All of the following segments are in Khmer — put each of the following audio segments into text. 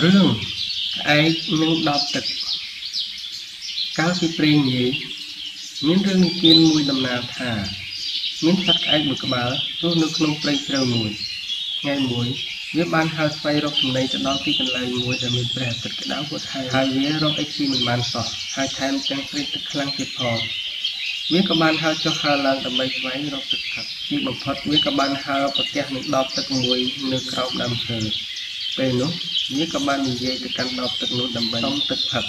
រឿងឯកនឹងដបទឹកកាលពីព្រេងនិយាយមានរឿងនិទានមួយដំណាលថាមានសត្វក្អែកមួយក្បាលរស់នៅក្នុងព្រៃជ្រៅមួយថ្ងៃមួយវាបានហើរស្វែងរកចំណីទៅដល់ទីកន្លែងមួយដែលមានព្រះអាទិត្យក្តៅហួតហើយវារកអីស៊ីមិនបានសោះហើយថែមទាំងព្រៃទឹកខ្លាំងទៀតផងវាក៏បានហើរចុះហើរឡើងដើម្បីស្វែងរកទឹកផឹកទីបំផុតវាក៏បានហើរប្រទះនឹងដបទឹកមួយនៅក្រោមដើមឈើពេលនោះវាក៏បាននិយាយទៅកាន់ដបទឹកនោះដើម្បីសុំទឹកផឹក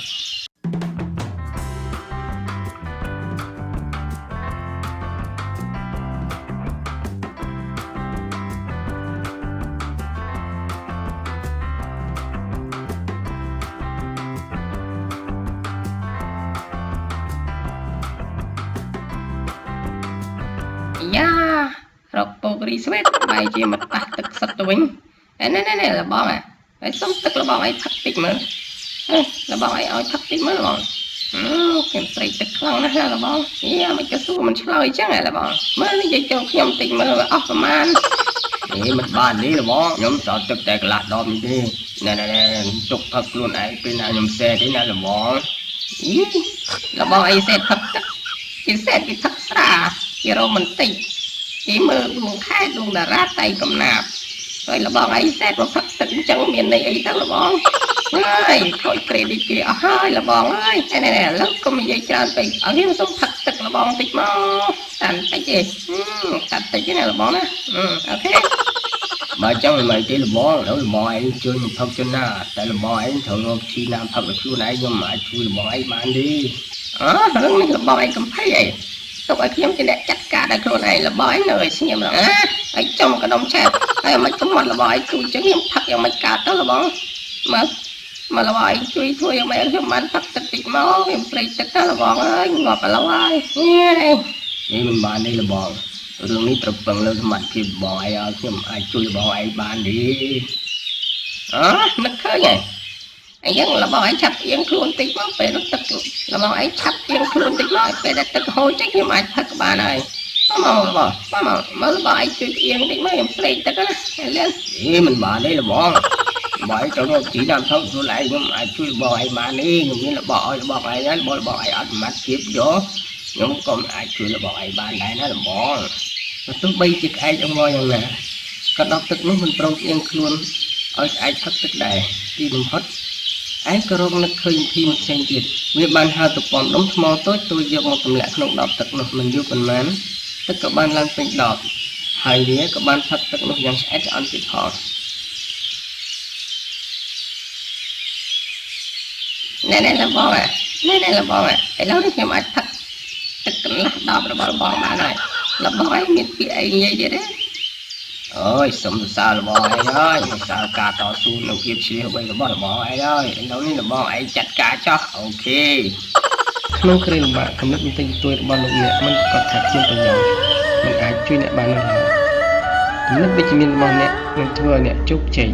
យ៉ារកពករីស្វេតបែរជាមកប៉ះទឹកសឹកទៅវិញណែលបងហើយសុំទឹករបស់ឯងផឹកតិចមើលរបស់ឯងឲ្យផឹកតិចមើលបងគេស្រីទឹកខ្លាំងណាស់ណាបងយ៉ាមិនក៏សួរមិនឆ្លើយអញ្ចឹងហ៎បងមើលនិយាយចូលខ្ញុំតិចមើលអស់ប្រមាណមិនបានទេបងខ្ញុំសល់ទឹកតែកន្លះដបនេះទេណែទុកផឹកខ្លួនឯងពេលណាខ្ញុំសេទេណាបងរបស់ឯងសេផឹកទឹកគេសេគេផឹកស្រាគេរ៉ូម៉ាន់ទិកគេមើលដួងខែដួងតារាតែកំណាប់ហើយលបងអីសេតមកផឹកទឹកអញ្ចឹងមានន័យអីទៅលបងហើយខូចក្រេឌីតគេអស់ហើយលបងអើយណែឥឡូវកុំនិយាយច្រើនពេកឲ្យខ្ញុំសុំផឹកទឹកលបងតិចមកតាមតិចទេតាត់តិចណាលបងណាអូខេបើចង់មិនទេលបងលបងឯងជួយផឹកចំណាតែលបងឯងត្រូវរកជីណាផឹកឲ្យខ្លួនឯងខ្ញុំអាចជួយលបងឯងបានទេរឿងនេះលបងឯងកំភៃអីទុកឲ្យខ្ញុំជាអ្នកចាត់ការដោយខ្លួនឯងលបងឯងនៅឲ្យស្ងៀមហើយចំកណ្ដុំឆែបហើយមិនទៅមាត់លបងឯងជួយចឹងខ្ញុំផឹកយ៉ាងមិនកើតទៅលបងមកលបងឯងជួយធ្វើយ៉ាងម៉េចខ្ញុំបានផឹកទឹកតិចមកខ្ញុំព្រៃទឹកទៅលបងអើយងាប់ឥឡូវហើយនេះមិនបានទេលបងរឿងនេះត្រូវពឹងលើសមត្ថភាពលបងឯងឲ្យខ្ញុំអាចជួយលបងឯងបានទេនឹកឃើញហើយអញ្ចឹងលបងឯងឆាប់អៀងខ្លួនតិចមកពេលនោះទឹកលបងឯងឆាប់អៀងខ្លួនតិចមកពេលដែលទឹកហូរចេញខ្ញុំអាចផឹកបានហើយមើលបងឯងជួយអៀងតិចមកខ្ញុំព្រេងទឹកណាលឿនមិនបានទេលបងបងឯងចូលជីតាមថងខ្លួនឯងខ្ញុំអាចជួយបងឯងបានទេខ្ញុំមានរបស់ឲ្យបងឯងហើយបងឯងអត់សមត្ថភាពយកខ្ញុំក៏អាចជួយបងឯងបានដែរណាលបងទោះបីជាក្អែកអង្វរយ៉ាងណាក៏ដបទឹកនោះមិនព្រមអៀងខ្លួនឲ្យក្អែកផឹកទឹកដែរទីបំផុតឯងក៏រកនឹកឃើញវិធីមួយផ្សេងទៀតវាបានហើរទៅពំដុំថ្មតូចយកមកទម្លាក់ក្នុងដបទឹកនោះមិនយូរប៉ុន្មានទឹកក៏បានឡើងពេញដបហើយវាក៏បានផឹកទឹកនោះយ៉ាងឆ្អែតឆ្អន់ទៀតផងណែលបងឥឡូវនេះខ្ញុំអាចផឹកទឹកកន្លះដបរបស់បងបានហើយលបងឯងមានពាក្យអីនិយាយទៀតទេអូយសុំសរសើរលបងឯងហើយសរសើរការតស៊ូនិងភាពឈ្លាសវៃរបស់លបងឯងហើយឥឡូវនេះលបងឯងចាត់ការចោះអូខេក្នុងគ្រាលំបាកគំនិតបន្តិចបន្តួចរបស់លោកអ្នកមិនប្រកាសថាខ្ញុំទៅញ៉ាំមិនអាចជួយអ្នកបាននោះឡើយគំនិតវិជ្ជមានរបស់អ្នកនឹងធ្វើឲ្យអ្នកជោគជ័យ